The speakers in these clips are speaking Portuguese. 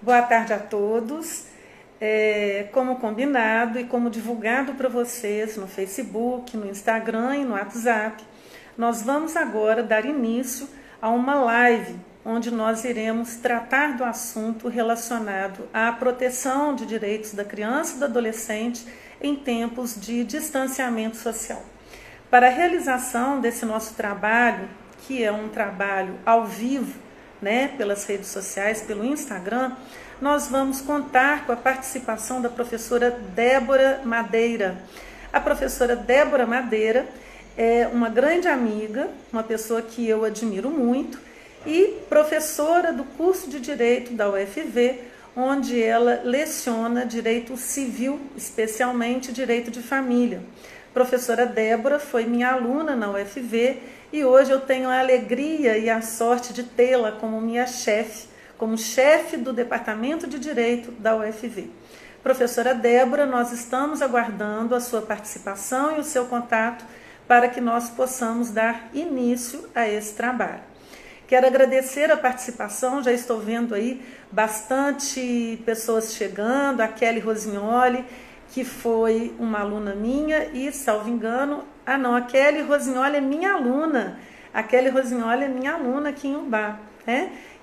Boa tarde a todos. Como combinado e como divulgado para vocês no Facebook, no Instagram e no WhatsApp, nós vamos agora dar início a uma live onde nós iremos tratar do assunto relacionado à proteção de direitos da criança e do adolescente em tempos de distanciamento social. Para a realização desse nosso trabalho, que é um trabalho ao vivo, pelas redes sociais, pelo Instagram, nós vamos contar com a participação da professora Débora Madeira. A professora Débora Madeira é uma grande amiga, uma pessoa que eu admiro muito e professora do curso de Direito da UFV, onde ela leciona Direito Civil, especialmente Direito de Família. Professora Débora foi minha aluna na UFV e hoje eu tenho a alegria e a sorte de tê-la como minha chefe, como chefe do Departamento de Direito da UFV. Professora Débora, nós estamos aguardando a sua participação e o seu contato para que nós possamos dar início a esse trabalho. Quero agradecer a participação, já estou vendo aí bastante pessoas chegando, a Kelly Rosignoli, que foi uma aluna minha e, salvo engano, a Kelly Rosignoli é minha aluna. A Kelly Rosignoli é minha aluna aqui em Ubá,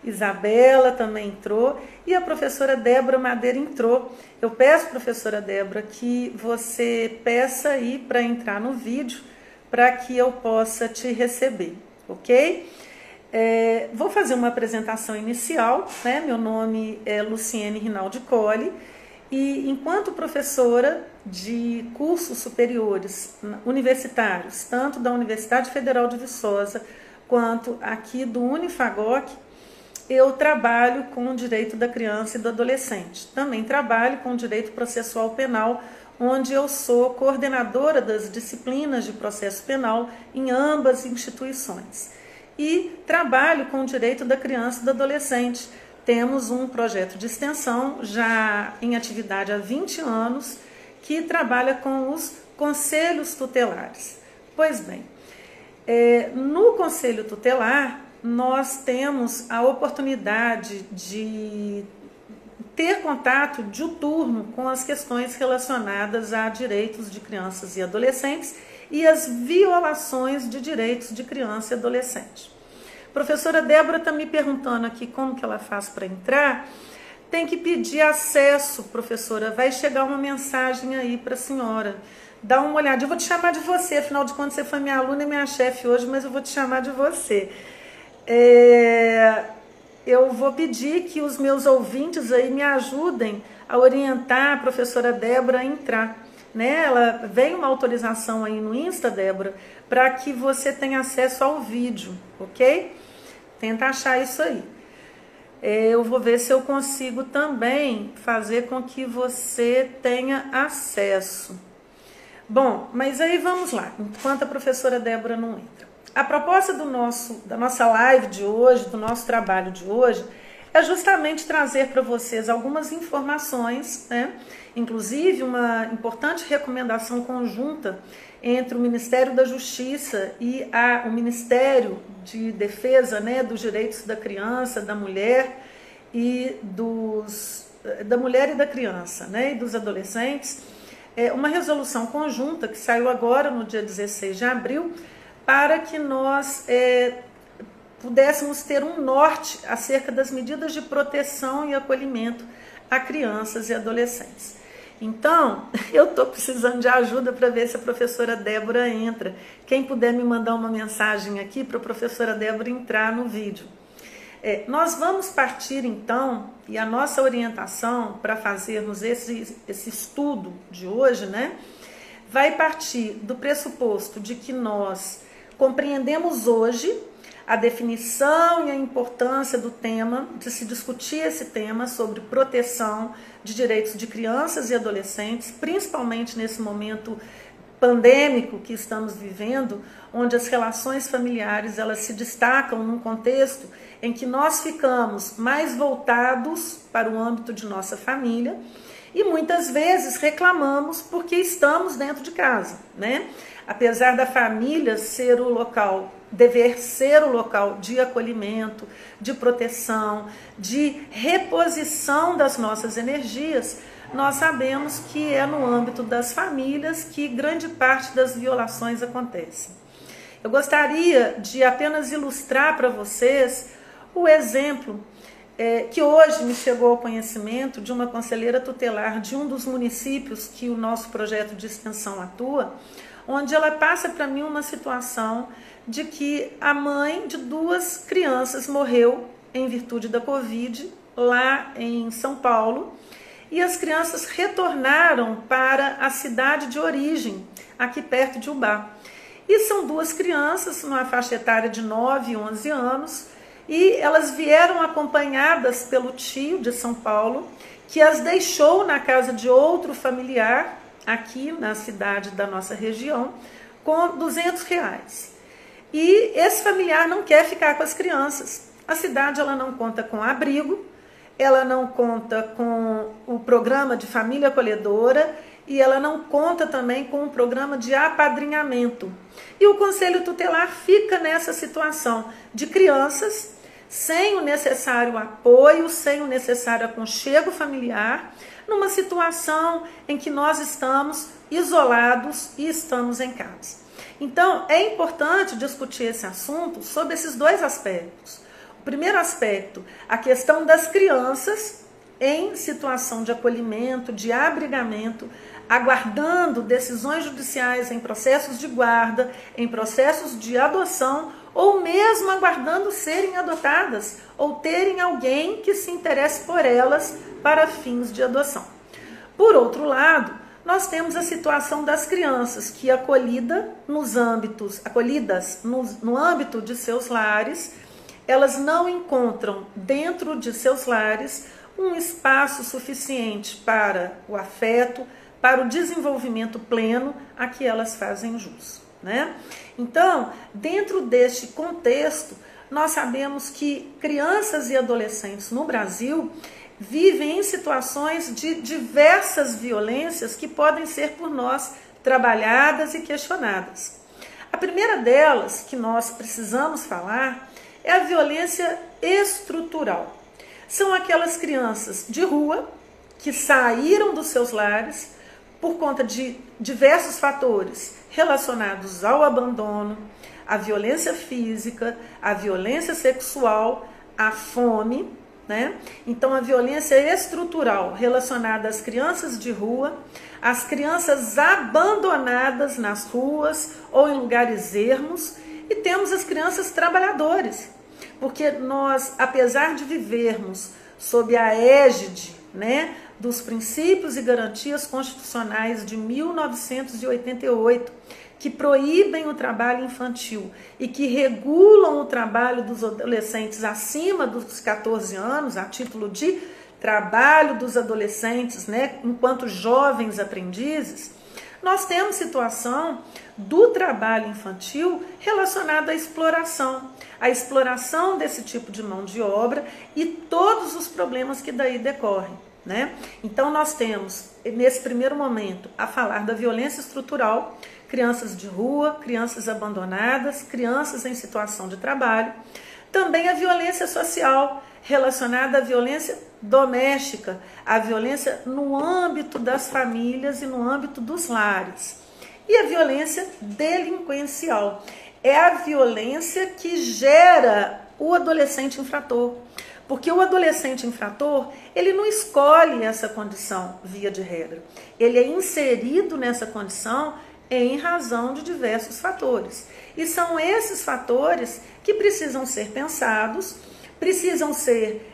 Isabela também entrou e a professora Débora Madeira entrou. Eu peço, professora Débora, que você peça aí para entrar no vídeo para que eu possa te receber, ok? Vou fazer uma apresentação inicial, Meu nome é Luciene Rinaldi Colli. E enquanto professora de cursos superiores universitários, tanto da Universidade Federal de Viçosa quanto aqui do Unifagoc, eu trabalho com o direito da criança e do adolescente. Também trabalho com o direito processual penal, onde eu sou coordenadora das disciplinas de processo penal em ambas instituições. E trabalho com o direito da criança e do adolescente. Temos um projeto de extensão já em atividade há 20 anos que trabalha com os conselhos tutelares. Pois bem, no conselho tutelar nós temos a oportunidade de ter contato diuturno com as questões relacionadas a direitos de crianças e adolescentes e as violações de direitos de criança e adolescente. A professora Débora está me perguntando aqui como que ela faz para entrar. Tem que pedir acesso, professora. Vai chegar uma mensagem aí para a senhora. Dá uma olhada. Eu vou te chamar de você, afinal de contas você foi minha aluna e minha chefe hoje, mas eu vou te chamar de você. Eu vou pedir que os meus ouvintes aí me ajudem a orientar a professora Débora a entrar. Ela vem uma autorização aí no Insta, Débora, para que você tenha acesso ao vídeo, ok? Tenta achar isso aí. Eu vou ver se eu consigo também fazer com que você tenha acesso. Bom, mas aí vamos lá, enquanto a professora Débora não entra. A proposta da nossa live de hoje, do nosso trabalho de hoje, é justamente trazer para vocês algumas informações, inclusive uma importante recomendação conjunta entre o Ministério da Justiça e o Ministério de Defesa dos Direitos da Criança, da Mulher e da Criança, e dos adolescentes. Uma resolução conjunta que saiu agora no dia 16 de abril para que nós pudéssemos ter um norte acerca das medidas de proteção e acolhimento a crianças e adolescentes. Então, eu estou precisando de ajuda para ver se a professora Débora entra. Quem puder me mandar uma mensagem aqui para a professora Débora entrar no vídeo. Nós vamos partir então, e a nossa orientação para fazermos esse estudo de hoje, vai partir do pressuposto de que nós compreendemos hoje a definição e a importância do tema, de se discutir esse tema sobre proteção de direitos de crianças e adolescentes, principalmente nesse momento pandêmico que estamos vivendo, onde as relações familiares elas se destacam num contexto em que nós ficamos mais voltados para o âmbito de nossa família e muitas vezes reclamamos porque estamos dentro de casa, Apesar da família ser o local dever ser o local de acolhimento, de proteção, de reposição das nossas energias, nós sabemos que é no âmbito das famílias que grande parte das violações acontecem. Eu gostaria de apenas ilustrar para vocês o exemplo que hoje me chegou ao conhecimento de uma conselheira tutelar de um dos municípios que o nosso projeto de extensão atua, onde ela passa para mim uma situação de que a mãe de 2 crianças morreu em virtude da Covid lá em São Paulo, e as crianças retornaram para a cidade de origem, aqui perto de Ubá. E são 2 crianças, numa faixa etária de 9 e 11 anos, e elas vieram acompanhadas pelo tio de São Paulo, que as deixou na casa de outro familiar, aqui na cidade da nossa região, com R$200. E esse familiar não quer ficar com as crianças. A cidade ela não conta com abrigo, ela não conta com o programa de família acolhedora e ela não conta também com um programa de apadrinhamento. E o Conselho Tutelar fica nessa situação de crianças sem o necessário apoio, sem o necessário aconchego familiar, numa situação em que nós estamos isolados e estamos em casa. Então, é importante discutir esse assunto sob esses 2 aspectos. O primeiro aspecto, a questão das crianças em situação de acolhimento, de abrigamento, aguardando decisões judiciais em processos de guarda, em processos de adoção, ou mesmo aguardando serem adotadas, ou terem alguém que se interesse por elas para fins de adoção. Por outro lado, nós temos a situação das crianças que acolhidas no âmbito de seus lares, elas não encontram dentro de seus lares um espaço suficiente para o afeto, para o desenvolvimento pleno a que elas fazem jus, né? Então, dentro deste contexto, nós sabemos que crianças e adolescentes no Brasil vivem em situações de diversas violências que podem ser por nós trabalhadas e questionadas. A primeira delas, que nós precisamos falar, é a violência estrutural. São aquelas crianças de rua que saíram dos seus lares por conta de diversos fatores relacionados ao abandono, à violência física, à violência sexual, à fome, né? Então, a violência estrutural relacionada às crianças de rua, às crianças abandonadas nas ruas ou em lugares ermos, e temos as crianças trabalhadoras, porque nós, apesar de vivermos sob a égide, né, dos princípios e garantias constitucionais de 1988, que proíbem o trabalho infantil e que regulam o trabalho dos adolescentes acima dos 14 anos, a título de trabalho dos adolescentes, né, enquanto jovens aprendizes, nós temos situação do trabalho infantil relacionada à exploração desse tipo de mão de obra e todos os problemas que daí decorrem, né? Então, nós temos, nesse primeiro momento, a falar da violência estrutural, crianças de rua, crianças abandonadas, crianças em situação de trabalho. Também a violência social, relacionada à violência doméstica, a violência no âmbito das famílias e no âmbito dos lares. E a violência delinquencial, é a violência que gera o adolescente infrator. Porque o adolescente infrator, ele não escolhe essa condição via de regra. Ele é inserido nessa condição em razão de diversos fatores. E são esses fatores que precisam ser pensados, precisam ser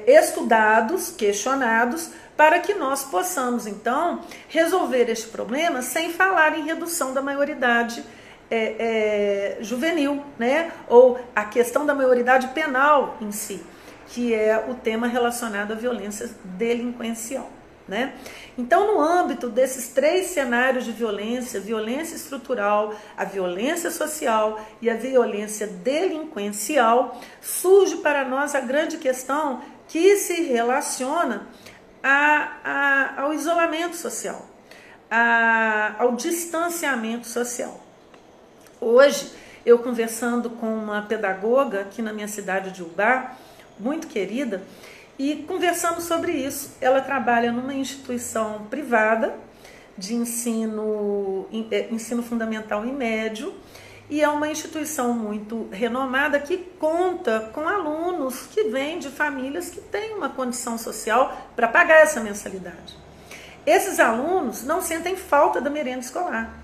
estudados, questionados, para que nós possamos, então, resolver este problema sem falar em redução da maioridade juvenil, né? Ou a questão da maioridade penal em si, que é o tema relacionado à violência delinquencial, né? Então, no âmbito desses 3 cenários de violência, violência estrutural, a violência social e a violência delinquencial, surge para nós a grande questão que se relaciona ao isolamento social, ao distanciamento social. Hoje, eu conversando com uma pedagoga aqui na minha cidade de Ubá, muito querida, e conversamos sobre isso. Ela trabalha numa instituição privada de ensino fundamental e médio, e é uma instituição muito renomada que conta com alunos que vêm de famílias que têm uma condição social para pagar essa mensalidade. Esses alunos não sentem falta da merenda escolar.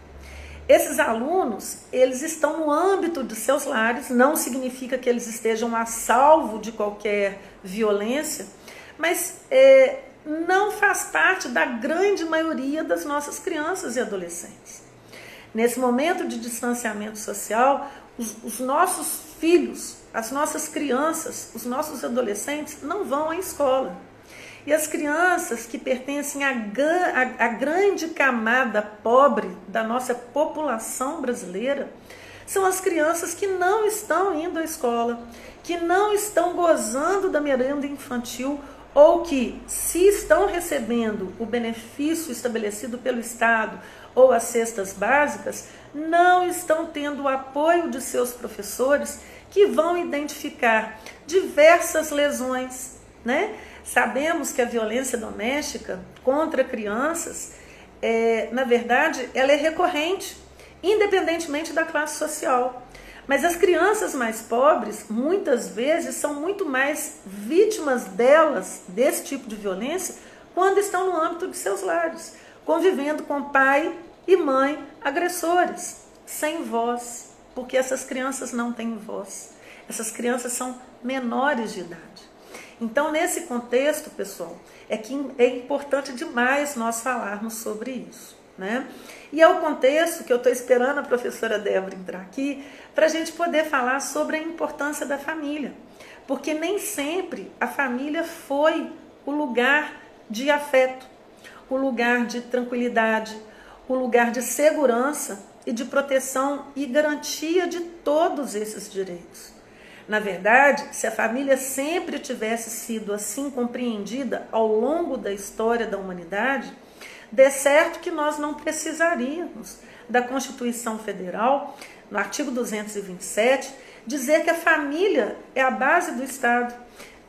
Esses alunos, eles estão no âmbito de seus lares, não significa que eles estejam a salvo de qualquer violência, mas não faz parte da grande maioria das nossas crianças e adolescentes. Nesse momento de distanciamento social, os nossos filhos, as nossas crianças, os nossos adolescentes não vão à escola. E as crianças que pertencem à grande camada pobre da nossa população brasileira são as crianças que não estão indo à escola, que não estão gozando da merenda infantil, ou que, se estão recebendo o benefício estabelecido pelo Estado ou as cestas básicas, não estão tendo o apoio de seus professores, que vão identificar diversas lesões, né? Sabemos que a violência doméstica contra crianças, na verdade, ela é recorrente, independentemente da classe social. Mas as crianças mais pobres, muitas vezes, são muito mais vítimas desse tipo de violência, quando estão no âmbito de seus lares, convivendo com pai e mãe agressores, sem voz, porque essas crianças não têm voz. Essas crianças são menores de idade. Então, nesse contexto, pessoal, é importante demais nós falarmos sobre isso, né? E é o contexto que eu estou esperando a professora Débora entrar aqui, para a gente poder falar sobre a importância da família. Porque nem sempre a família foi o lugar de afeto, o lugar de tranquilidade, o lugar de segurança e de proteção e garantia de todos esses direitos. Na verdade, se a família sempre tivesse sido assim compreendida ao longo da história da humanidade, de certo que nós não precisaríamos da Constituição Federal, no artigo 227, dizer que a família é a base do Estado.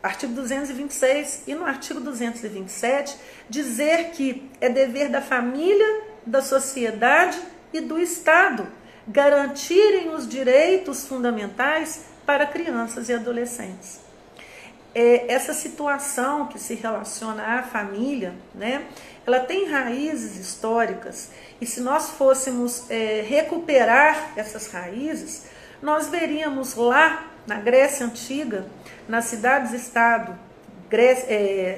Artigo 226 e no artigo 227, dizer que é dever da família, da sociedade e do Estado garantirem os direitos fundamentais para crianças e adolescentes. Essa situação que se relaciona à família, né, ela tem raízes históricas, e se nós fôssemos recuperar essas raízes, nós veríamos lá na Grécia Antiga, nas cidades-estado,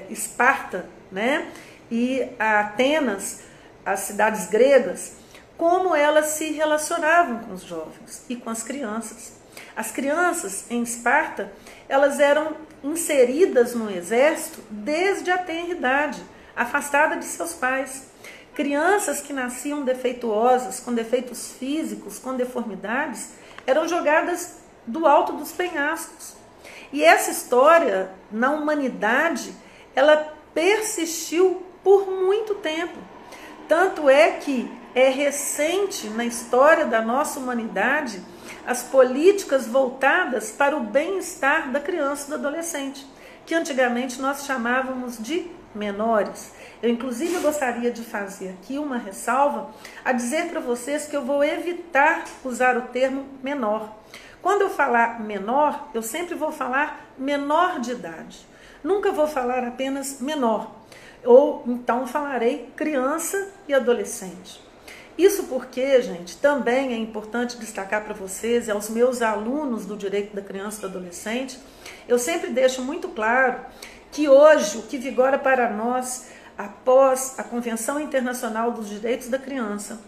Esparta, né, e Atenas, as cidades gregas, como elas se relacionavam com os jovens e com as crianças. As crianças em Esparta, elas eram inseridas no exército desde a tenridade, afastada de seus pais. Crianças que nasciam defeituosas, com defeitos físicos, com deformidades, eram jogadas do alto dos penhascos. E essa história, na humanidade, ela persistiu por muito tempo. Tanto é que é recente na história da nossa humanidade as políticas voltadas para o bem-estar da criança e do adolescente, que antigamente nós chamávamos de menores. Eu, inclusive, gostaria de fazer aqui uma ressalva a dizer para vocês que eu vou evitar usar o termo menor. Quando eu falar menor, eu sempre vou falar menor de idade. Nunca vou falar apenas menor. Ou então falarei criança e adolescente. Isso porque, gente, também é importante destacar para vocês e aos meus alunos do direito da criança e do adolescente, eu sempre deixo muito claro que hoje o que vigora para nós, após a Convenção Internacional dos Direitos da Criança,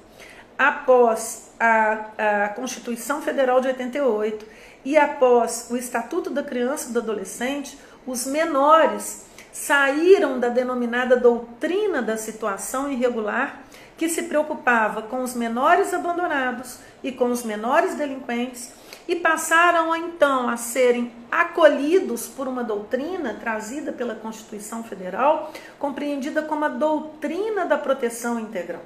após a Constituição Federal de 88 e após o Estatuto da Criança e do Adolescente, os menores saíram da denominada doutrina da situação irregular, que se preocupava com os menores abandonados e com os menores delinquentes, e passaram então a serem acolhidos por uma doutrina trazida pela Constituição Federal, compreendida como a doutrina da proteção integral.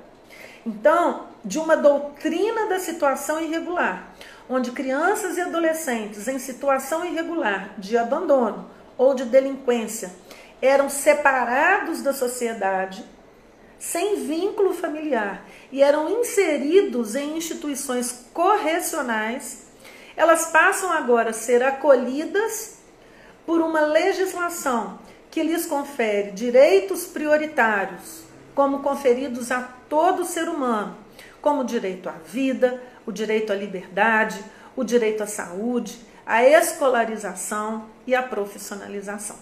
Então, de uma doutrina da situação irregular, onde crianças e adolescentes em situação irregular de abandono ou de delinquência eram separados da sociedade, sem vínculo familiar, e eram inseridos em instituições correcionais, elas passam agora a ser acolhidas por uma legislação que lhes confere direitos prioritários, como conferidos a todo ser humano, como o direito à vida, o direito à liberdade, o direito à saúde, à escolarização e à profissionalização.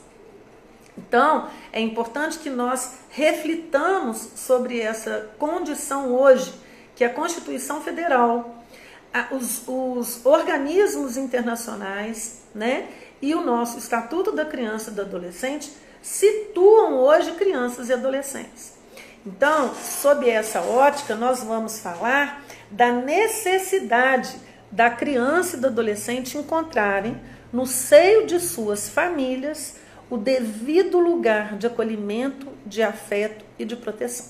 Então, é importante que nós reflitamos sobre essa condição hoje, que a Constituição Federal, os organismos internacionais, né, e o nosso Estatuto da Criança e do Adolescente situam hoje crianças e adolescentes. Então, sob essa ótica, nós vamos falar da necessidade da criança e do adolescente encontrarem no seio de suas famílias o devido lugar de acolhimento, de afeto e de proteção,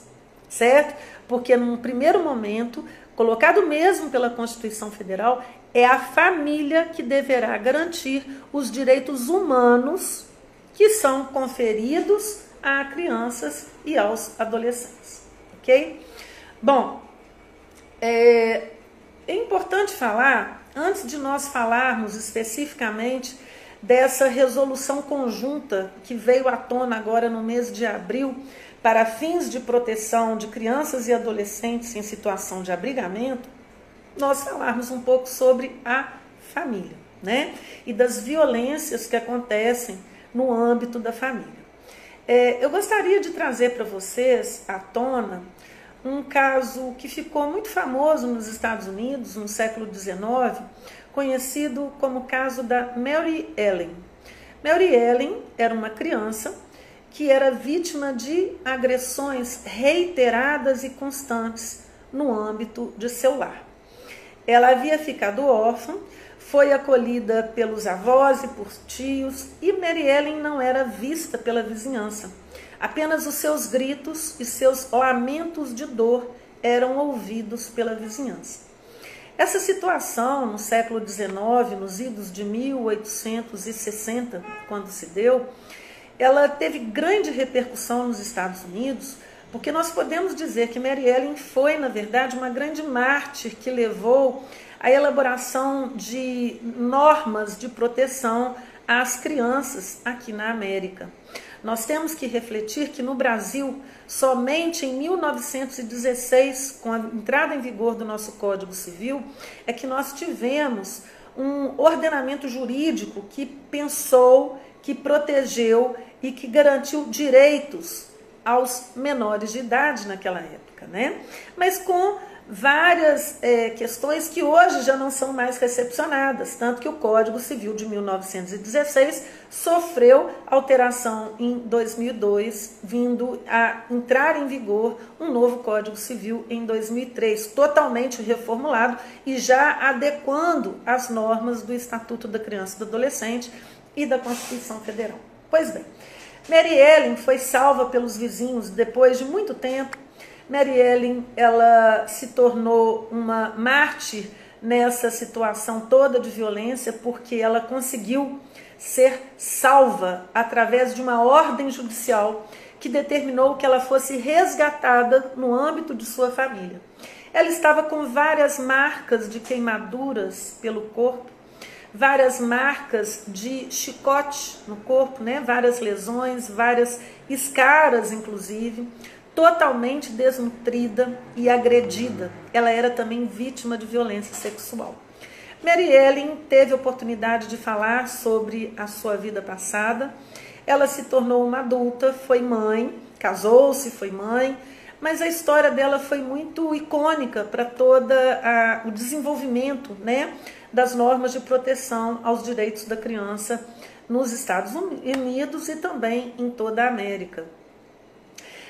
certo? Porque num primeiro momento, colocado mesmo pela Constituição Federal, é a família que deverá garantir os direitos humanos que são conferidos a crianças e aos adolescentes, ok? Bom, é importante falar, antes de nós falarmos especificamente dessa resolução conjunta que veio à tona agora no mês de abril para fins de proteção de crianças e adolescentes em situação de abrigamento, nós falarmos um pouco sobre a família, né? E das violências que acontecem no âmbito da família. Eu gostaria de trazer para vocês à tona um caso que ficou muito famoso nos Estados Unidos no século XIX, conhecido como o caso da Mary Ellen. Mary Ellen era uma criança que era vítima de agressões reiteradas e constantes no âmbito de seu lar. Ela havia ficado órfã, foi acolhida pelos avós e por tios, e Mary Ellen não era vista pela vizinhança. Apenas os seus gritos e seus lamentos de dor eram ouvidos pela vizinhança. Essa situação, no século XIX, nos idos de 1860, quando se deu, ela teve grande repercussão nos Estados Unidos, porque nós podemos dizer que Mary Ellen foi, na verdade, uma grande mártir que levou à elaboração de normas de proteção às crianças aqui na América. Nós temos que refletir que no Brasil, somente em 1916, com a entrada em vigor do nosso Código Civil, é que nós tivemos um ordenamento jurídico que pensou, que protegeu e que garantiu direitos aos menores de idade naquela época, né? Mas com várias questões que hoje já não são mais recepcionadas, tanto que o Código Civil de 1916 sofreu alteração em 2002, vindo a entrar em vigor um novo Código Civil em 2003, totalmente reformulado e já adequando as normas do Estatuto da Criança e do Adolescente e da Constituição Federal. Pois bem, Mary Ellen foi salva pelos vizinhos depois de muito tempo. Mary Ellen, ela se tornou uma mártir nessa situação toda de violência, porque ela conseguiu ser salva através de uma ordem judicial que determinou que ela fosse resgatada no âmbito de sua família. Ela estava com várias marcas de queimaduras pelo corpo, várias marcas de chicote no corpo, né? Várias lesões, várias escaras, inclusive, totalmente desnutrida e agredida. Ela era também vítima de violência sexual. Mary Ellen teve a oportunidade de falar sobre a sua vida passada. Ela se tornou uma adulta, foi mãe, casou-se, foi mãe, mas a história dela foi muito icônica para todo o desenvolvimento, né, das normas de proteção aos direitos da criança nos Estados Unidos e também em toda a América.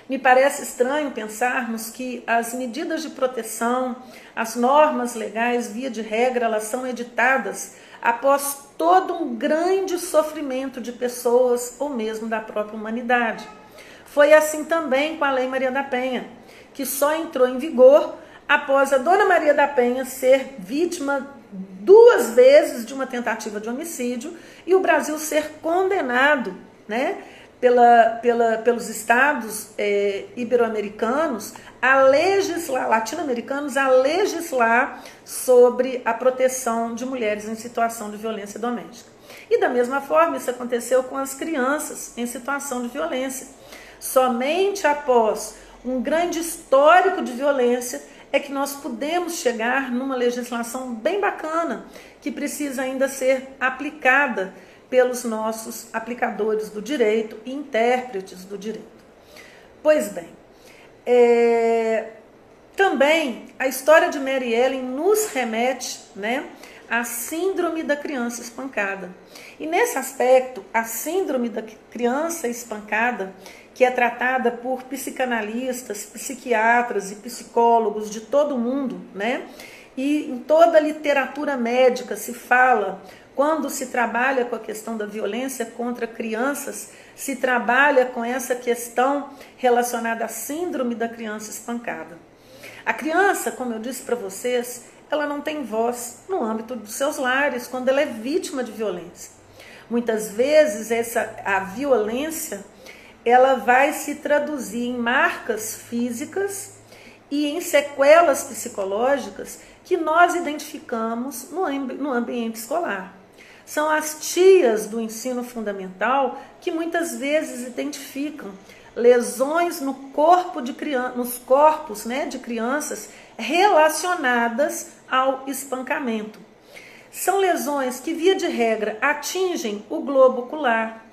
Me parece estranho pensarmos que as medidas de proteção, as normas legais, via de regra, elas são editadas após todo um grande sofrimento de pessoas ou mesmo da própria humanidade. Foi assim também com a Lei Maria da Penha, que só entrou em vigor após a Dona Maria da Penha ser vítima 2 vezes de uma tentativa de homicídio e o Brasil ser condenado, né, pelos estados ibero-americanos a legislar, latino-americanos a legislar sobre a proteção de mulheres em situação de violência doméstica. E da mesma forma isso aconteceu com as crianças em situação de violência. Somente após um grande histórico de violência é que nós podemos chegar numa legislação bem bacana, que precisa ainda ser aplicada pelos nossos aplicadores do direito e intérpretes do direito. Pois bem, também a história de Mary Ellen nos remete, né, à síndrome da criança espancada. E nesse aspecto, a síndrome da criança espancada, que é tratada por psicanalistas, psiquiatras e psicólogos de todo o mundo, né? E em toda a literatura médica se fala, quando se trabalha com a questão da violência contra crianças, se trabalha com essa questão relacionada à síndrome da criança espancada. A criança, como eu disse para vocês, ela não tem voz no âmbito dos seus lares quando ela é vítima de violência. Muitas vezes a violência ela vai se traduzir em marcas físicas e em sequelas psicológicas que nós identificamos no ambiente escolar. São as tias do ensino fundamental que muitas vezes identificam lesões no corpo nos corpos, né, de crianças relacionadas ao espancamento. São lesões que, via de regra, atingem o globo ocular,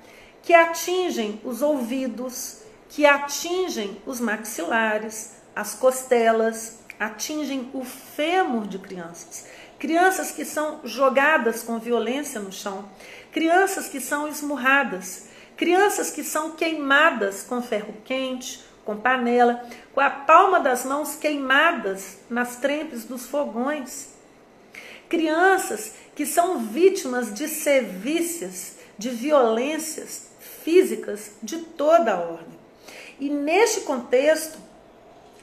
que atingem os ouvidos, que atingem os maxilares, as costelas, atingem o fêmur de crianças. Crianças que são jogadas com violência no chão, crianças que são esmurradas, crianças que são queimadas com ferro quente, com panela, com a palma das mãos queimadas nas trempes dos fogões. Crianças que são vítimas de sevícias, de violências físicas de toda a ordem. E neste contexto,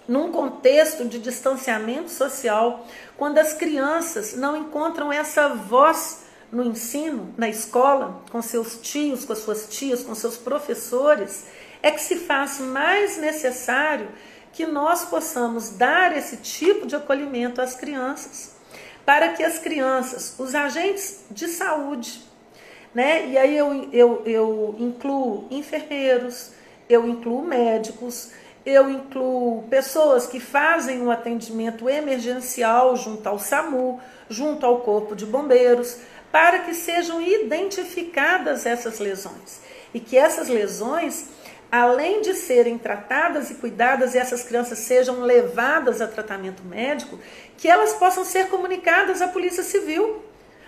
num contexto de distanciamento social, quando as crianças não encontram essa voz no ensino, na escola, com seus tios, com as suas tias, com seus professores, é que se faz mais necessário que nós possamos dar esse tipo de acolhimento às crianças, para que as crianças, os agentes de saúde, né? E aí eu incluo enfermeiros, eu incluo médicos, eu incluo pessoas que fazem um atendimento emergencial junto ao SAMU, junto ao Corpo de Bombeiros, para que sejam identificadas essas lesões. E que essas lesões, além de serem tratadas e cuidadas e essas crianças sejam levadas a tratamento médico, que elas possam ser comunicadas à Polícia Civil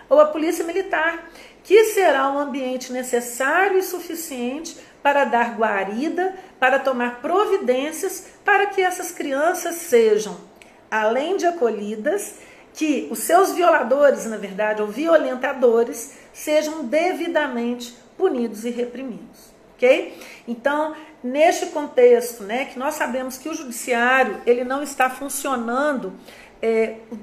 ou à Polícia Militar, que será um ambiente necessário e suficiente para dar guarida, para tomar providências, para que essas crianças sejam, além de acolhidas, que os seus violadores, na verdade, ou violentadores, sejam devidamente punidos e reprimidos, ok? Então, neste contexto, né, que nós sabemos que o judiciário ele não está funcionando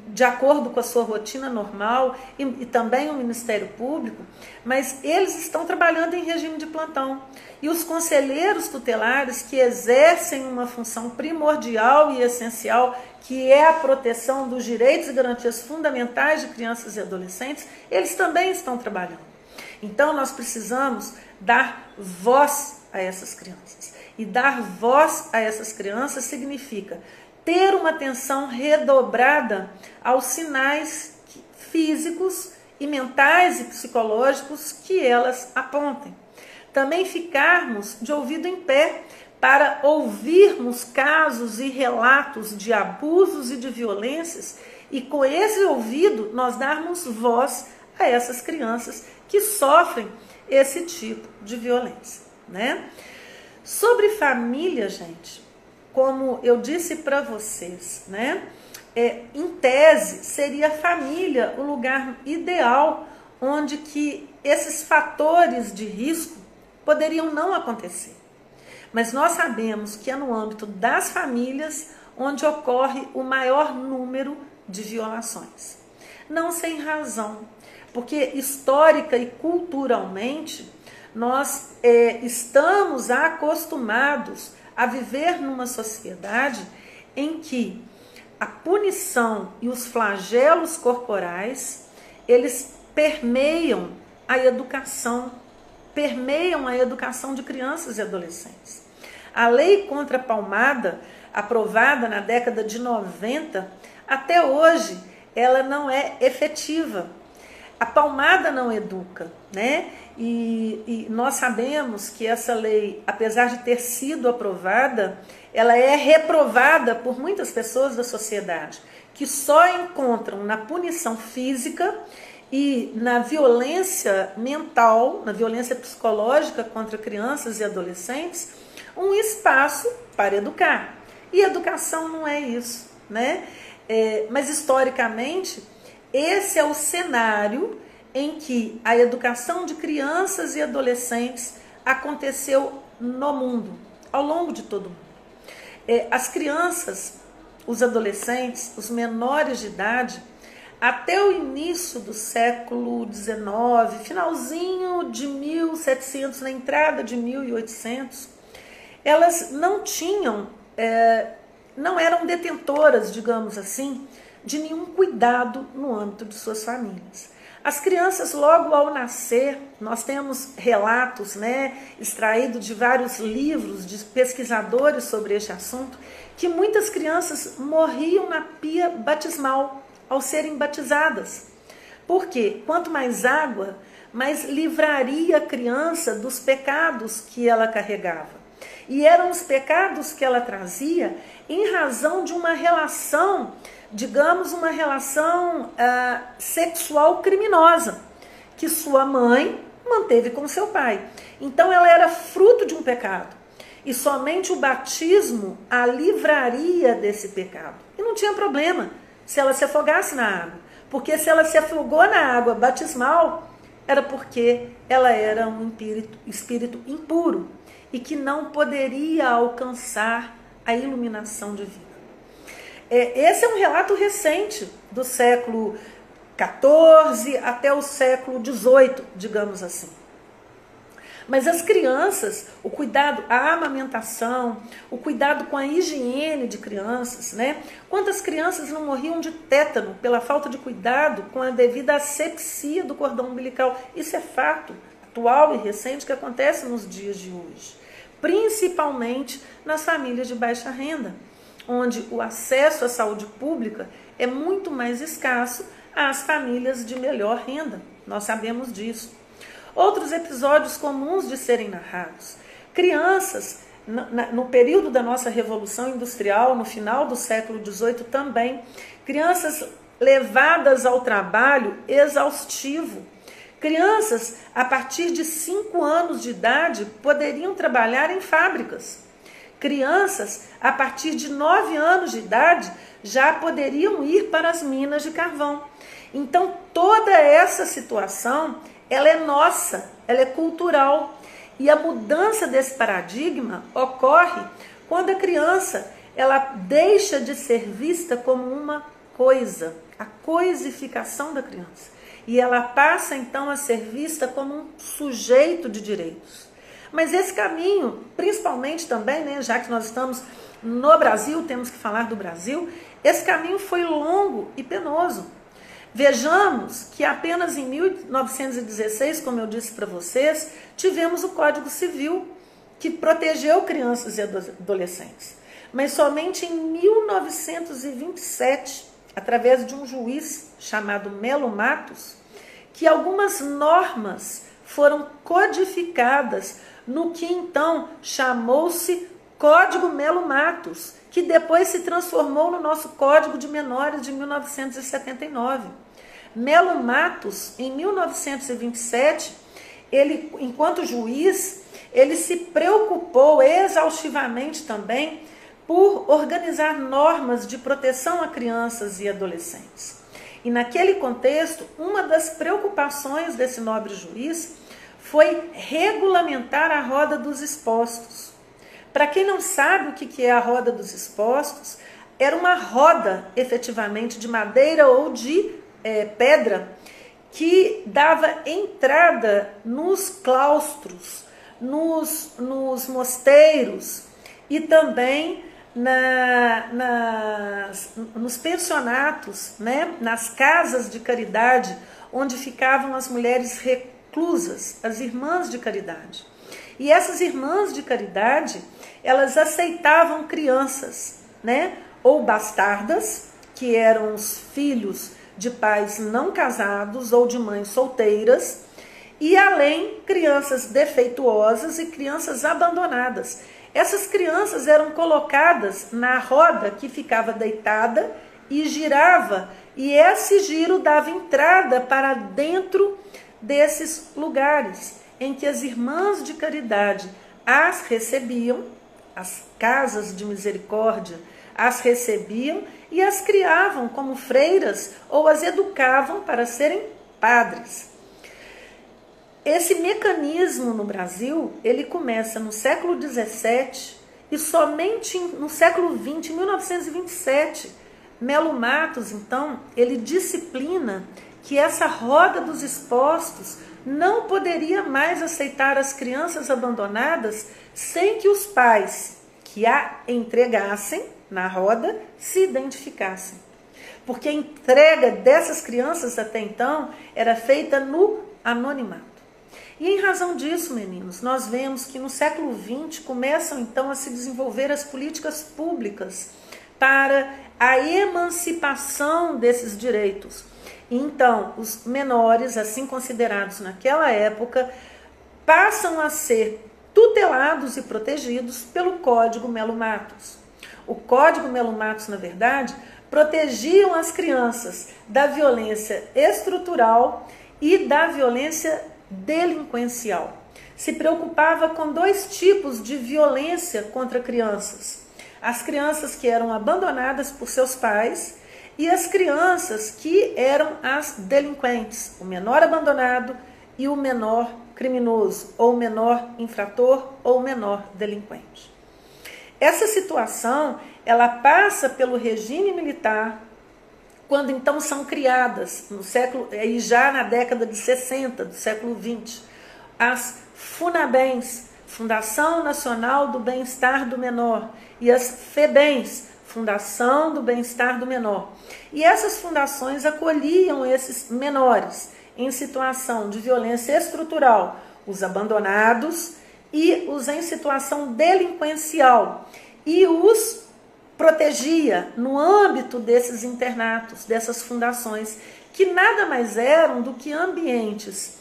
de acordo com a sua rotina normal e também o Ministério Público, mas eles estão trabalhando em regime de plantão. E os conselheiros tutelares que exercem uma função primordial e essencial, que é a proteção dos direitos e garantias fundamentais de crianças e adolescentes, eles também estão trabalhando. Então nós precisamos dar voz a essas crianças. E dar voz a essas crianças significa ter uma atenção redobrada aos sinais físicos e mentais e psicológicos que elas apontem. Também ficarmos de ouvido em pé para ouvirmos casos e relatos de abusos e de violências e com esse ouvido nós darmos voz a essas crianças que sofrem esse tipo de violência, né? Sobre família, gente, como eu disse para vocês, né? Em tese, seria a família o lugar ideal onde que esses fatores de risco poderiam não acontecer. Mas nós sabemos que é no âmbito das famílias onde ocorre o maior número de violações. Não sem razão, porque histórica e culturalmente nós estamos acostumados a viver numa sociedade em que a punição e os flagelos corporais, eles permeiam a educação de crianças e adolescentes. A lei contra a palmada, aprovada na década de 90, até hoje ela não é efetiva. A palmada não educa, né? E nós sabemos que essa lei, apesar de ter sido aprovada, ela é reprovada por muitas pessoas da sociedade, que só encontram na punição física e na violência mental, na violência psicológica contra crianças e adolescentes, um espaço para educar. E educação não é isso, né? Mas historicamente, esse é o cenário em que a educação de crianças e adolescentes aconteceu no mundo, ao longo de todo o mundo. As crianças, os adolescentes, os menores de idade, até o início do século XIX, finalzinho de 1700, na entrada de 1800, elas não tinham, não eram detentoras, digamos assim, de nenhum cuidado no âmbito de suas famílias. As crianças, logo ao nascer, nós temos relatos, né, extraídos de vários livros de pesquisadores sobre este assunto, que muitas crianças morriam na pia batismal ao serem batizadas. Porque quanto mais água, mais livraria a criança dos pecados que ela carregava. E eram os pecados que ela trazia em razão de uma relação, digamos, uma relação sexual criminosa, que sua mãe manteve com seu pai. Então ela era fruto de um pecado. E somente o batismo a livraria desse pecado. E não tinha problema se ela se afogasse na água. Porque se ela se afogou na água batismal, era porque ela era um espírito impuro e que não poderia alcançar a iluminação divina. Esse é um relato recente, do século XIV até o século XVIII, digamos assim. Mas as crianças, o cuidado, a amamentação, o cuidado com a higiene de crianças, né? Quantas crianças não morriam de tétano pela falta de cuidado com a devida asepsia do cordão umbilical? Isso é fato atual e recente que acontece nos dias de hoje. Principalmente nas famílias de baixa renda, onde o acesso à saúde pública é muito mais escasso às famílias de melhor renda. Nós sabemos disso. Outros episódios comuns de serem narrados. Crianças, no período da nossa Revolução Industrial, no final do século XVIII também, crianças levadas ao trabalho exaustivo. Crianças, a partir de 5 anos de idade, poderiam trabalhar em fábricas. Crianças, a partir de 9 anos de idade, já poderiam ir para as minas de carvão. Então, toda essa situação, ela é nossa, ela é cultural. E a mudança desse paradigma ocorre quando a criança, ela deixa de ser vista como uma coisa, a coisificação da criança. E ela passa, então, a ser vista como um sujeito de direitos. Mas esse caminho, principalmente também, né, já que nós estamos no Brasil, temos que falar do Brasil, esse caminho foi longo e penoso. Vejamos que apenas em 1916, como eu disse para vocês, tivemos o Código Civil, que protegeu crianças e adolescentes. Mas somente em 1927, através de um juiz chamado Melo Matos, que algumas normas foram codificadas no que então chamou-se Código Melo Matos, que depois se transformou no nosso Código de Menores de 1979. Melo Matos, em 1927, ele, enquanto juiz, ele se preocupou exaustivamente também por organizar normas de proteção a crianças e adolescentes. E naquele contexto, uma das preocupações desse nobre juiz foi regulamentar a roda dos expostos. Para quem não sabe o que é a roda dos expostos, era uma roda, efetivamente, de madeira ou de pedra que dava entrada nos claustros, nos mosteiros e também nos pensionatos, né? Nas casas de caridade, onde ficavam as mulheres reclusas, as irmãs de caridade. E essas irmãs de caridade, elas aceitavam crianças, né? Ou bastardas, que eram os filhos de pais não casados ou de mães solteiras, e além crianças defeituosas e crianças abandonadas. Essas crianças eram colocadas na roda que ficava deitada e girava, e esse giro dava entrada para dentro desses lugares em que as irmãs de caridade as recebiam, as casas de misericórdia as recebiam e as criavam como freiras ou as educavam para serem padres. Esse mecanismo no Brasil, ele começa no século XVII e somente no século XX, em 1927, Melo Matos, então, ele disciplina que essa roda dos expostos não poderia mais aceitar as crianças abandonadas sem que os pais que a entregassem na roda se identificassem. Porque a entrega dessas crianças até então era feita no anonimato. E em razão disso, meninos, nós vemos que no século XX começam então a se desenvolver as políticas públicas para a emancipação desses direitos. Então, os menores, assim considerados naquela época, passam a ser tutelados e protegidos pelo Código Melo Matos. O Código Melo Matos, na verdade, protegiam as crianças da violência estrutural e da violência delinquencial. Se preocupava com dois tipos de violência contra crianças: as crianças que eram abandonadas por seus pais e as crianças que eram as delinquentes, o menor abandonado e o menor criminoso, ou o menor infrator, ou o menor delinquente. Essa situação, ela passa pelo regime militar, quando então são criadas, no século, e já na década de 60 do século XX, as FUNABENs, Fundação Nacional do Bem-Estar do Menor, e as FEBENs, Fundação do Bem-Estar do Menor. E essas fundações acolhiam esses menores em situação de violência estrutural, os abandonados e os em situação delinquencial, e os protegia no âmbito desses internatos, dessas fundações, que nada mais eram do que ambientes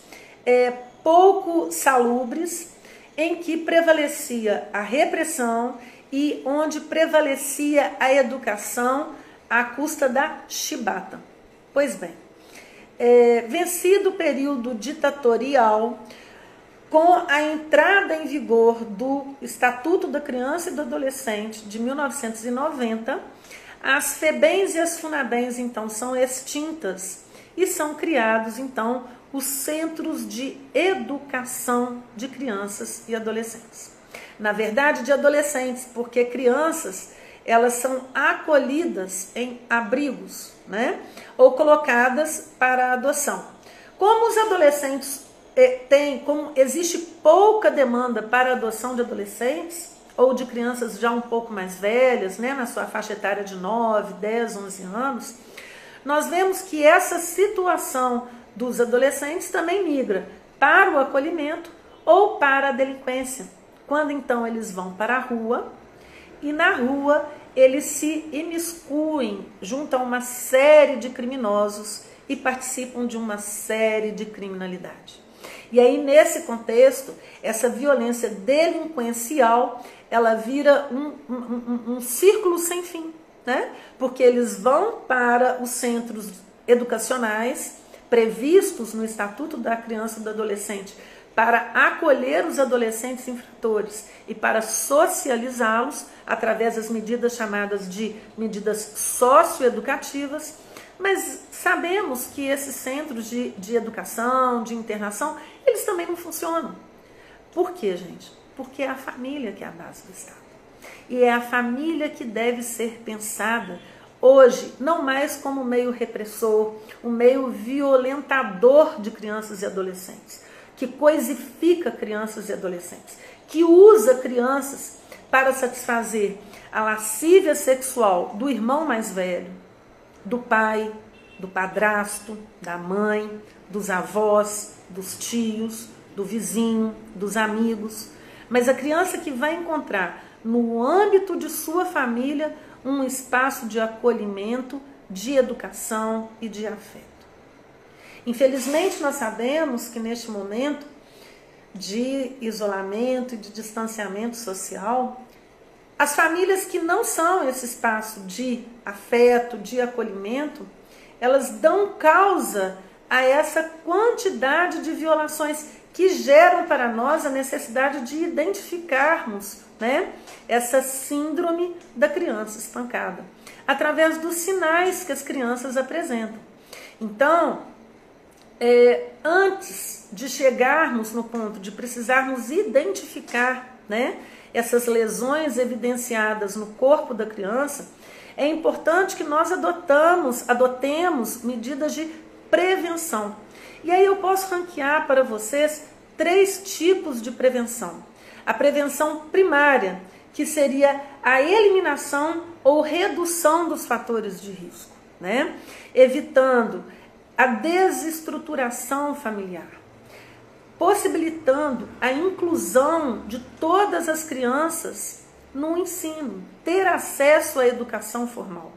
pouco salubres, em que prevalecia a repressão e onde prevalecia a educação à custa da chibata. Pois bem, vencido o período ditatorial, com a entrada em vigor do Estatuto da Criança e do Adolescente de 1990, as FEBENs e as FUNABENs então são extintas e são criados então os Centros de Educação de Crianças e Adolescentes. Na verdade, de adolescentes, porque crianças, elas são acolhidas em abrigos, né? Ou colocadas para adoção. Como os adolescentes como existe pouca demanda para a adoção de adolescentes ou de crianças já um pouco mais velhas, né, na sua faixa etária de 9, 10, 11 anos, nós vemos que essa situação dos adolescentes também migra para o acolhimento ou para a delinquência, quando então eles vão para a rua e na rua eles se imiscuem junto a uma série de criminosos e participam de uma série de criminalidade. E aí, nesse contexto, essa violência delinquencial, ela vira um círculo sem fim, né? Porque eles vão para os centros educacionais previstos no Estatuto da Criança e do Adolescente para acolher os adolescentes infratores e para socializá-los através das medidas chamadas de medidas socioeducativas. Mas sabemos que esses centros de educação, de internação, eles também não funcionam. Por quê, gente? Porque é a família que é a base do Estado. E é a família que deve ser pensada hoje não mais como um meio repressor, um meio violentador de crianças e adolescentes, que coisifica crianças e adolescentes, que usa crianças para satisfazer a lascívia sexual do irmão mais velho, do pai, do padrasto, da mãe, dos avós, dos tios, do vizinho, dos amigos. Mas a criança que vai encontrar no âmbito de sua família um espaço de acolhimento, de educação e de afeto. Infelizmente, nós sabemos que neste momento de isolamento e de distanciamento social, as famílias que não são esse espaço de afeto, de acolhimento, elas dão causa a essa quantidade de violações que geram para nós a necessidade de identificarmos, né, essa síndrome da criança espancada, através dos sinais que as crianças apresentam. Então, antes de chegarmos no ponto de precisarmos identificar, né, essas lesões evidenciadas no corpo da criança, é importante que nós adotemos medidas de prevenção. E aí eu posso ranquear para vocês 3 tipos de prevenção. A prevenção primária, que seria a eliminação ou redução dos fatores de risco, né? Evitando a desestruturação familiar, possibilitando a inclusão de todas as crianças no ensino, ter acesso à educação formal.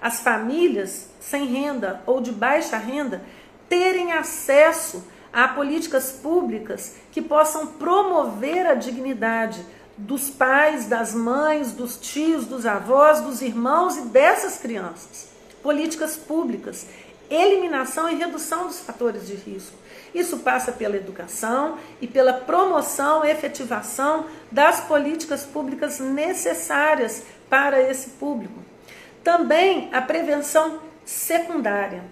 As famílias sem renda ou de baixa renda terem acesso a políticas públicas que possam promover a dignidade dos pais, das mães, dos tios, dos avós, dos irmãos e dessas crianças. Políticas públicas, eliminação e redução dos fatores de risco. Isso passa pela educação e pela promoção e efetivação das políticas públicas necessárias para esse público. Também a prevenção secundária.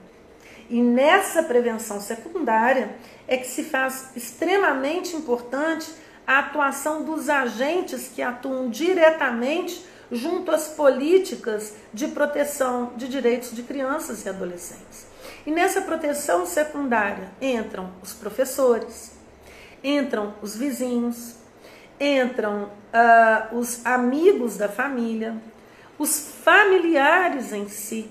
E nessa prevenção secundária é que se faz extremamente importante a atuação dos agentes que atuam diretamente junto às políticas de proteção de direitos de crianças e adolescentes. E nessa proteção secundária entram os professores, entram os vizinhos, entram os amigos da família, os familiares em si,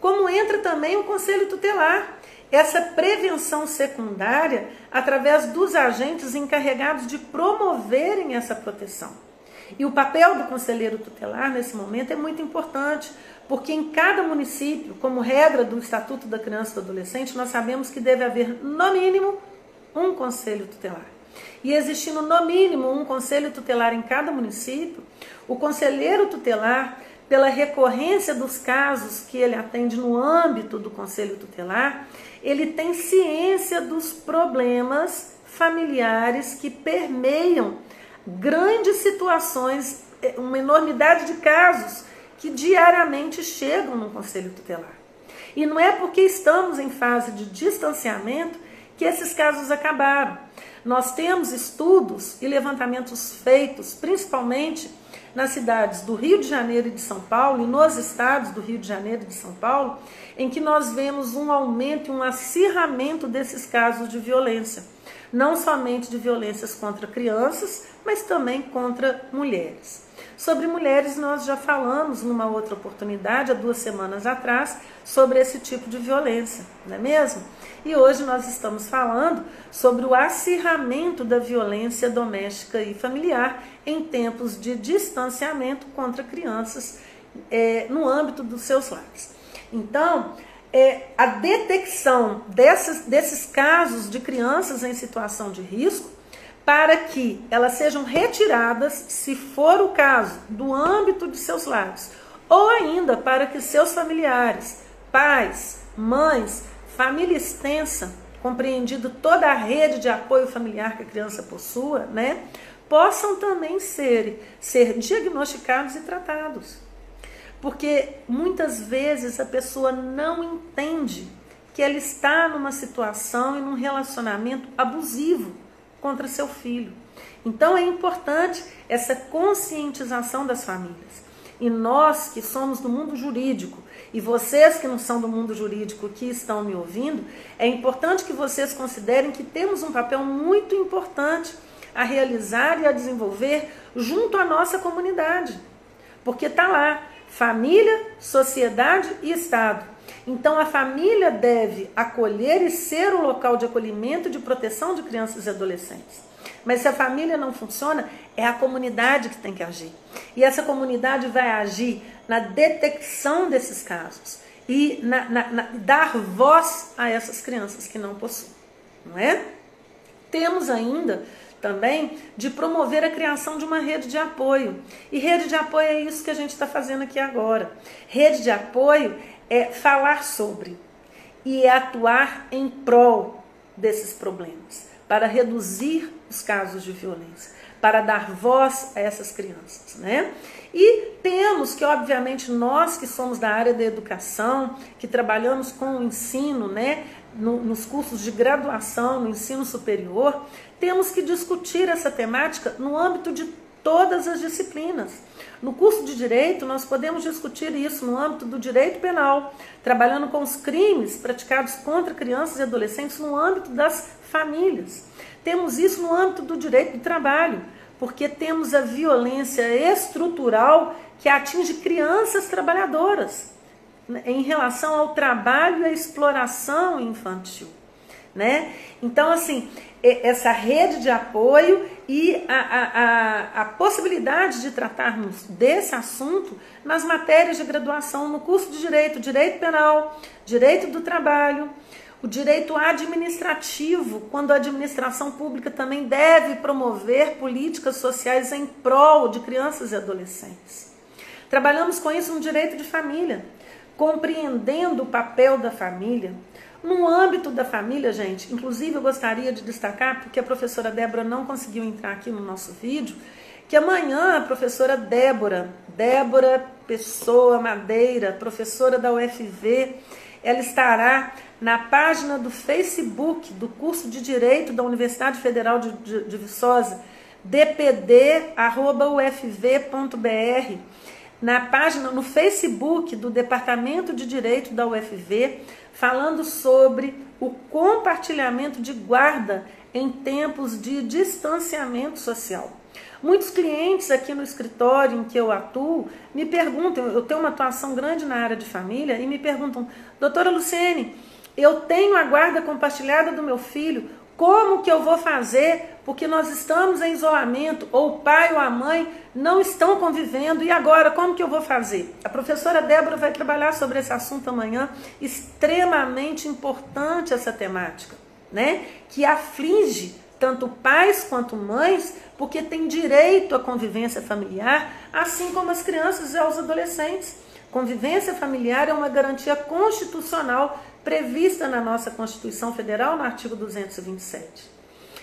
como entra também o conselho tutelar. Essa prevenção secundária através dos agentes encarregados de promoverem essa proteção. E o papel do conselheiro tutelar nesse momento é muito importante, porque em cada município, como regra do Estatuto da Criança e do Adolescente, nós sabemos que deve haver no mínimo um conselho tutelar. E existindo no mínimo um conselho tutelar em cada município, o conselheiro tutelar, pela recorrência dos casos que ele atende no âmbito do conselho tutelar, ele tem ciência dos problemas familiares que permeiam grandes situações, uma enormidade de casos que diariamente chegam no conselho tutelar. E não é porque estamos em fase de distanciamento que esses casos acabaram. Nós temos estudos e levantamentos feitos, principalmente nas cidades do Rio de Janeiro e de São Paulo, e nos estados do Rio de Janeiro e de São Paulo, em que nós vemos um aumento e um acirramento desses casos de violência. Não somente de violências contra crianças, mas também contra mulheres. Sobre mulheres nós já falamos numa outra oportunidade, há 2 semanas atrás, sobre esse tipo de violência, não é mesmo? E hoje nós estamos falando sobre o acirramento da violência doméstica e familiar em tempos de distanciamento contra crianças no âmbito dos seus lares. Então, a detecção desses casos de crianças em situação de risco, para que elas sejam retiradas, se for o caso, do âmbito de seus lares, ou ainda para que seus familiares, pais, mães, família extensa, compreendido toda a rede de apoio familiar que a criança possua, né, possam também ser diagnosticados e tratados. Porque muitas vezes a pessoa não entende que ela está numa situação e num relacionamento abusivo contra seu filho. Então é importante essa conscientização das famílias. E nós que somos do mundo jurídico, e vocês que não são do mundo jurídico que estão me ouvindo, é importante que vocês considerem que temos um papel muito importante a realizar e a desenvolver junto à nossa comunidade. Porque está lá, família, sociedade e Estado. Então a família deve acolher e ser um local de acolhimento e de proteção de crianças e adolescentes. Mas se a família não funciona, é a comunidade que tem que agir. E essa comunidade vai agir na detecção desses casos e dar voz a essas crianças que não possuem, não é? Temos ainda também de promover a criação de uma rede de apoio. E rede de apoio é isso que a gente está fazendo aqui agora. Rede de apoio é falar sobre e é atuar em prol desses problemas, para reduzir os casos de violência, para dar voz a essas crianças, né? E temos que, obviamente, nós que somos da área da educação, que trabalhamos com o ensino, né, nos cursos de graduação, no ensino superior, temos que discutir essa temática no âmbito de todas as disciplinas. No curso de Direito, nós podemos discutir isso no âmbito do direito penal, trabalhando com os crimes praticados contra crianças e adolescentes no âmbito das famílias. Temos isso no âmbito do direito do trabalho, porque temos a violência estrutural que atinge crianças trabalhadoras em relação ao trabalho e à exploração infantil, né? Então, assim, essa rede de apoio e a possibilidade de tratarmos desse assunto nas matérias de graduação no curso de Direito, Direito Penal, Direito do Trabalho, o direito administrativo, quando a administração pública também deve promover políticas sociais em prol de crianças e adolescentes. Trabalhamos com isso no direito de família, compreendendo o papel da família. No âmbito da família, gente, inclusive eu gostaria de destacar, porque a professora Débora não conseguiu entrar aqui no nosso vídeo, que amanhã a professora Débora Pessoa Madeira, professora da UFV, ela estará na página do Facebook do curso de Direito da Universidade Federal de Viçosa, dpd@ufv.br, na página, no Facebook do Departamento de Direito da UFV, falando sobre o compartilhamento de guarda em tempos de distanciamento social. Muitos clientes aqui no escritório em que eu atuo me perguntam, eu tenho uma atuação grande na área de família, e me perguntam: doutora Luciene, eu tenho a guarda compartilhada do meu filho, como que eu vou fazer? Porque nós estamos em isolamento, ou o pai ou a mãe não estão convivendo, e agora como que eu vou fazer? A professora Débora vai trabalhar sobre esse assunto amanhã, extremamente importante essa temática, né? Que aflige tanto pais quanto mães, porque tem direito à convivência familiar, assim como as crianças e os adolescentes. Convivência familiar é uma garantia constitucional prevista na nossa Constituição Federal, no artigo 227.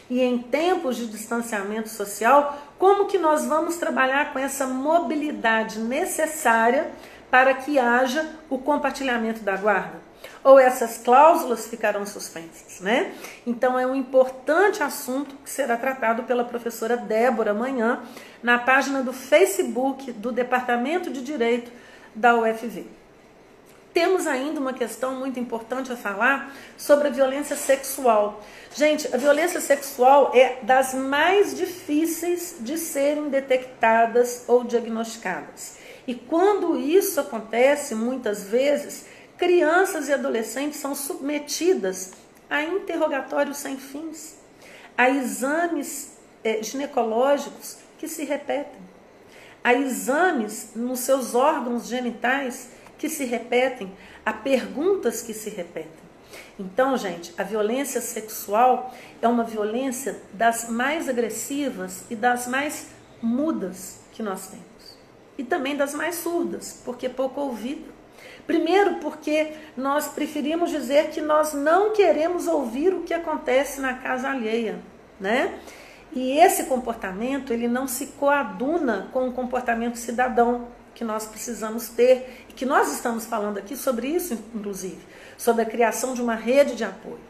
E em tempos de distanciamento social, como que nós vamos trabalhar com essa mobilidade necessária para que haja o compartilhamento da guarda? Ou essas cláusulas ficarão suspensas, né? Então é um importante assunto que será tratado pela professora Débora amanhã na página do Facebook do Departamento de Direito da UFV. Temos ainda uma questão muito importante a falar sobre a violência sexual. Gente, a violência sexual é das mais difíceis de serem detectadas ou diagnosticadas. E quando isso acontece, muitas vezes, crianças e adolescentes são submetidas a interrogatórios sem fins, a exames ginecológicos que se repetem, a exames nos seus órgãos genitais que se repetem, a perguntas que se repetem. Então, gente, a violência sexual é uma violência das mais agressivas e das mais mudas que nós temos. E também das mais surdas, porque pouco ouvida. Primeiro, porque nós preferimos dizer que nós não queremos ouvir o que acontece na casa alheia, né? E esse comportamento, ele não se coaduna com o comportamento cidadão que nós precisamos ter, e que nós estamos falando aqui sobre isso, inclusive, sobre a criação de uma rede de apoio.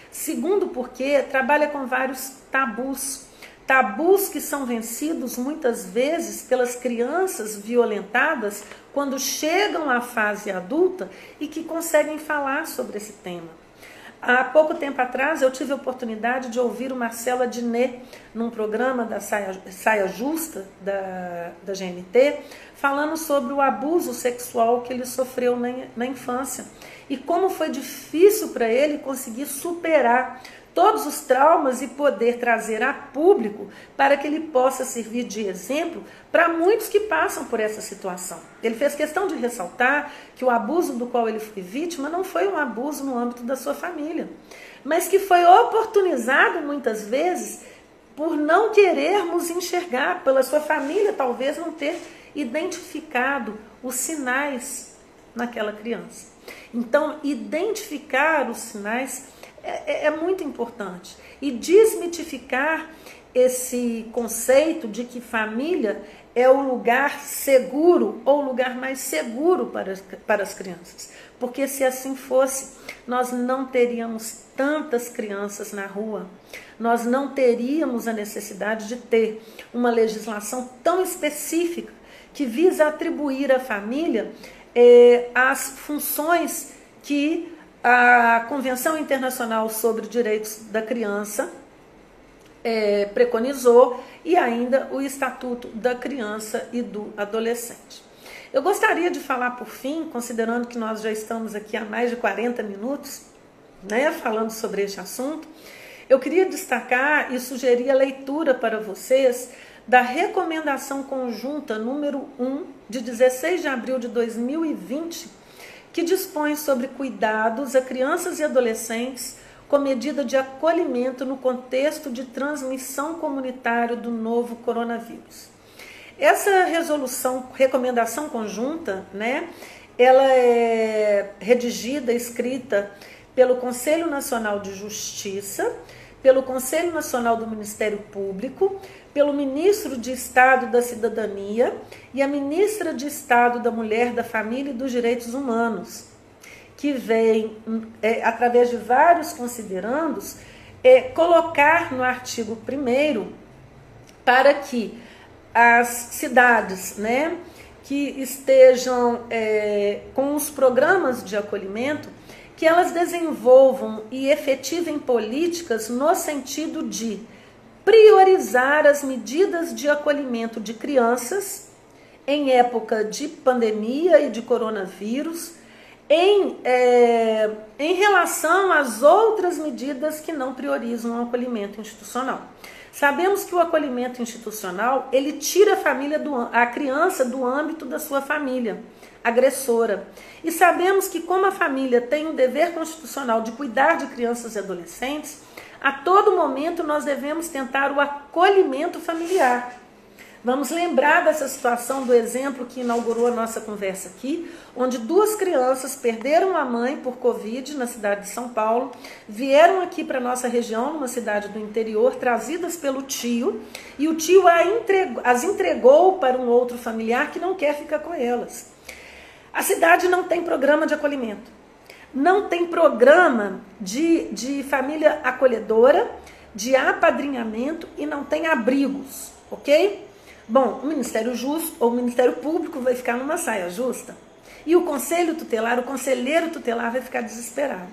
Segundo, porque trabalha com vários tabus. tabus que são vencidos muitas vezes pelas crianças violentadas quando chegam à fase adulta e que conseguem falar sobre esse tema. Há pouco tempo atrás eu tive a oportunidade de ouvir o Marcelo Adnet num programa da Saia Justa da GNT, falando sobre o abuso sexual que ele sofreu na infância e como foi difícil para ele conseguir superar todos os traumas e poder trazer a público para que ele possa servir de exemplo para muitos que passam por essa situação. Ele fez questão de ressaltar que o abuso do qual ele foi vítima não foi um abuso no âmbito da sua família, mas que foi oportunizado muitas vezes por não querermos enxergar, pela sua família talvez não ter identificado os sinais naquela criança. Então, identificar os sinais é muito importante. E desmitificar esse conceito de que família é o lugar seguro ou o lugar mais seguro para as crianças. Porque se assim fosse, nós não teríamos tantas crianças na rua. Nós não teríamos a necessidade de ter uma legislação tão específica que visa atribuir à família as funções que a Convenção Internacional sobre Direitos da Criança preconizou e ainda o Estatuto da Criança e do Adolescente. Eu gostaria de falar por fim, considerando que nós já estamos aqui há mais de 40 minutos, falando sobre este assunto, eu queria destacar e sugerir a leitura para vocês da Recomendação Conjunta número 1, de 16 de abril de 2020, que dispõe sobre cuidados a crianças e adolescentes com medida de acolhimento no contexto de transmissão comunitária do novo coronavírus. Essa recomendação conjunta, ela é redigida, escrita pelo Conselho Nacional de Justiça, pelo Conselho Nacional do Ministério Público, pelo Ministro de Estado da Cidadania e a Ministra de Estado da Mulher, da Família e dos Direitos Humanos, que vem, através de vários considerandos, colocar no artigo 1º para que as cidades que estejam com os programas de acolhimento, que elas desenvolvam e efetivem políticas no sentido de priorizar as medidas de acolhimento de crianças em época de pandemia e de coronavírus, em relação às outras medidas que não priorizam o acolhimento institucional. Sabemos que o acolhimento institucional, ele tira a criança do âmbito da sua família agressora. E sabemos que como a família tem o dever constitucional de cuidar de crianças e adolescentes, a todo momento nós devemos tentar o acolhimento familiar. Vamos lembrar dessa situação do exemplo que inaugurou a nossa conversa aqui, onde 2 crianças perderam a mãe por Covid na cidade de São Paulo, vieram aqui para a nossa região, numa cidade do interior, trazidas pelo tio, e o tio as entregou para um outro familiar que não quer ficar com elas. A cidade não tem programa de acolhimento, não tem programa de família acolhedora, de apadrinhamento e não tem abrigos, ok? Bom, o Ministério Justo ou o Ministério Público vai ficar numa saia justa e o Conselho Tutelar, o conselheiro tutelar vai ficar desesperado.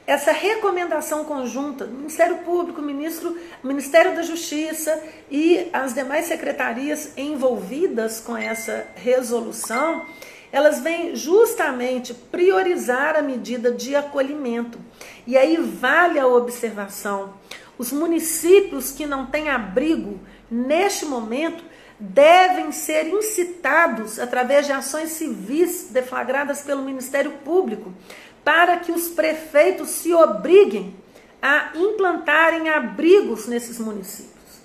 Essa recomendação conjunta do Ministério Público, Ministério da Justiça e as demais secretarias envolvidas com essa resolução, elas vêm justamente priorizar a medida de acolhimento. E aí vale a observação, os municípios que não têm abrigo, neste momento, devem ser incitados através de ações civis deflagradas pelo Ministério Público para que os prefeitos se obriguem a implantarem abrigos nesses municípios.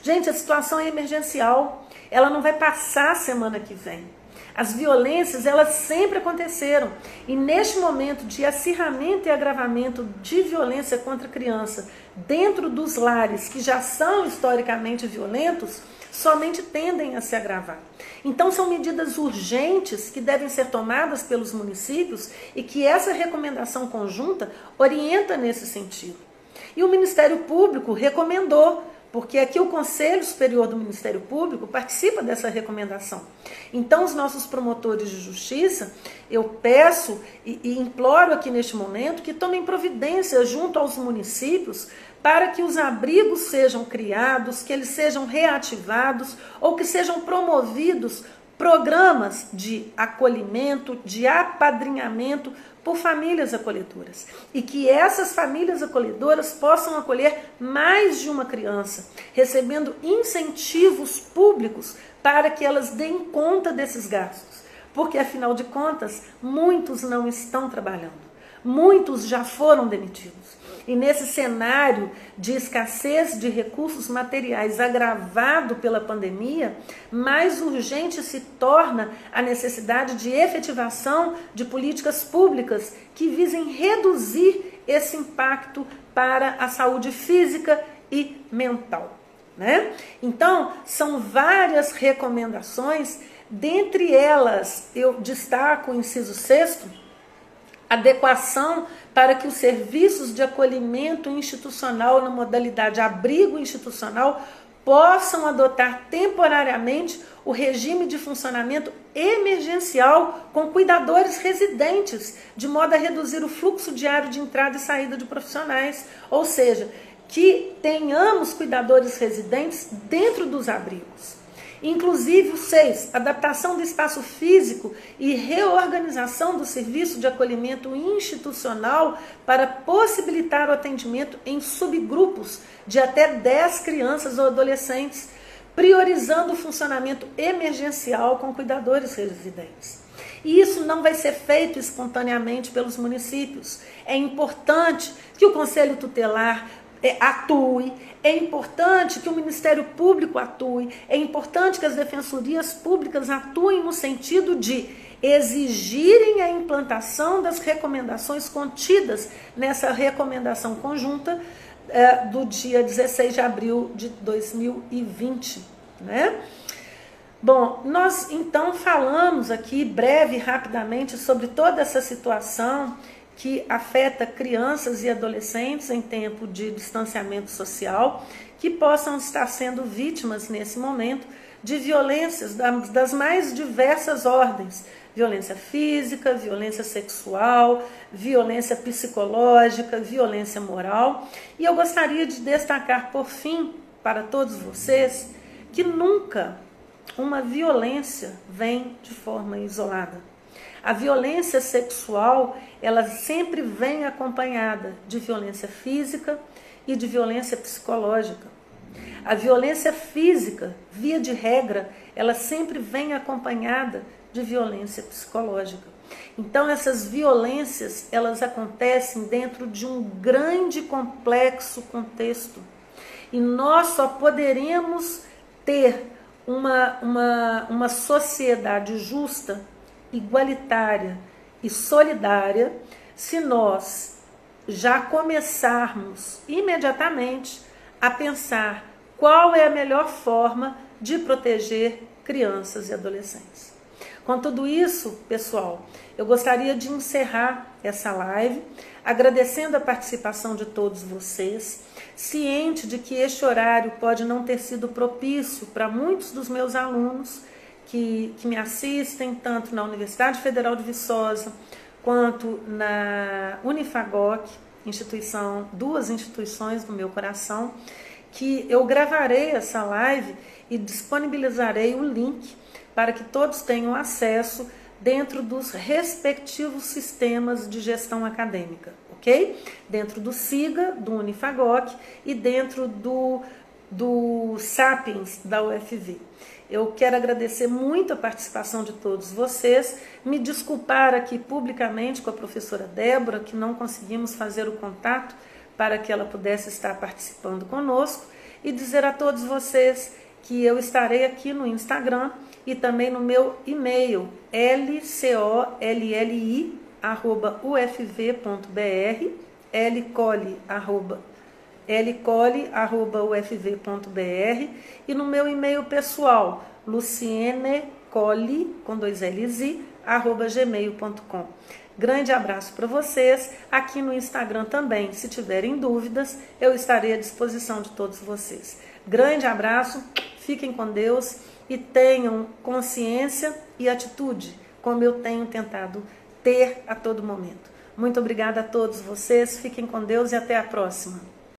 Gente, a situação é emergencial, ela não vai passar semana que vem. As violências, elas sempre aconteceram. E neste momento de acirramento e agravamento de violência contra a criança dentro dos lares que já são historicamente violentos, somente tendem a se agravar. Então são medidas urgentes que devem ser tomadas pelos municípios e que essa recomendação conjunta orienta nesse sentido. E o Ministério Público recomendou porque aqui o Conselho Superior do Ministério Público participa dessa recomendação. Então, os nossos promotores de justiça, eu peço e imploro aqui neste momento que tomem providência junto aos municípios para que os abrigos sejam criados, que eles sejam reativados ou que sejam promovidos programas de acolhimento, de apadrinhamento por famílias acolhedoras. E que essas famílias acolhedoras possam acolher mais de uma criança, recebendo incentivos públicos para que elas deem conta desses gastos. Porque, afinal de contas, muitos não estão trabalhando. Muitos já foram demitidos. E nesse cenário de escassez de recursos materiais agravado pela pandemia, mais urgente se torna a necessidade de efetivação de políticas públicas que visem reduzir esse impacto para a saúde física e mental, né? Então, são várias recomendações, dentre elas eu destaco o inciso 6º, adequação para que os serviços de acolhimento institucional na modalidade abrigo institucional possam adotar temporariamente o regime de funcionamento emergencial com cuidadores residentes, de modo a reduzir o fluxo diário de entrada e saída de profissionais, ou seja, que tenhamos cuidadores residentes dentro dos abrigos. Inclusive o 6, adaptação do espaço físico e reorganização do serviço de acolhimento institucional para possibilitar o atendimento em subgrupos de até 10 crianças ou adolescentes, priorizando o funcionamento emergencial com cuidadores residentes. E isso não vai ser feito espontaneamente pelos municípios. É importante que o Conselho Tutelar atue, é importante que o Ministério Público atue, é importante que as defensorias públicas atuem no sentido de exigirem a implantação das recomendações contidas nessa recomendação conjunta do dia 16 de abril de 2020, né? Bom, nós então falamos aqui breve e rapidamente sobre toda essa situação que afeta crianças e adolescentes em tempo de distanciamento social, que possam estar sendo vítimas nesse momento de violências das mais diversas ordens: violência física, violência sexual, violência psicológica, violência moral. E eu gostaria de destacar, por fim, para todos vocês, que nunca uma violência vem de forma isolada. A violência sexual, ela sempre vem acompanhada de violência física e de violência psicológica. A violência física, via de regra, ela sempre vem acompanhada de violência psicológica. Então, essas violências, elas acontecem dentro de um grande e complexo contexto. E nós só poderemos ter uma sociedade justa, igualitária e solidária se nós já começarmos imediatamente a pensar qual é a melhor forma de proteger crianças e adolescentes. Com tudo isso, pessoal, eu gostaria de encerrar essa live agradecendo a participação de todos vocês, ciente de que este horário pode não ter sido propício para muitos dos meus alunos que me assistem, tanto na Universidade Federal de Viçosa, quanto na Unifagoc, duas instituições do meu coração, que eu gravarei essa live e disponibilizarei o link para que todos tenham acesso dentro dos respectivos sistemas de gestão acadêmica, ok? Dentro do SIGA, do Unifagoc, e dentro do Sapiens, da UFV. Eu quero agradecer muito a participação de todos vocês, me desculpar aqui publicamente com a professora Débora, que não conseguimos fazer o contato para que ela pudesse estar participando conosco, e dizer a todos vocês que eu estarei aqui no Instagram e também no meu e-mail, lcolli@ufv.br, lcolli@ufv.br, e no meu e-mail pessoal, lucienecoli, com 2 L's, @gmail.com. Grande abraço para vocês. Aqui no Instagram também, se tiverem dúvidas, eu estarei à disposição de todos vocês. Grande abraço, fiquem com Deus e tenham consciência e atitude, como eu tenho tentado ter a todo momento. Muito obrigada a todos vocês, fiquem com Deus e até a próxima.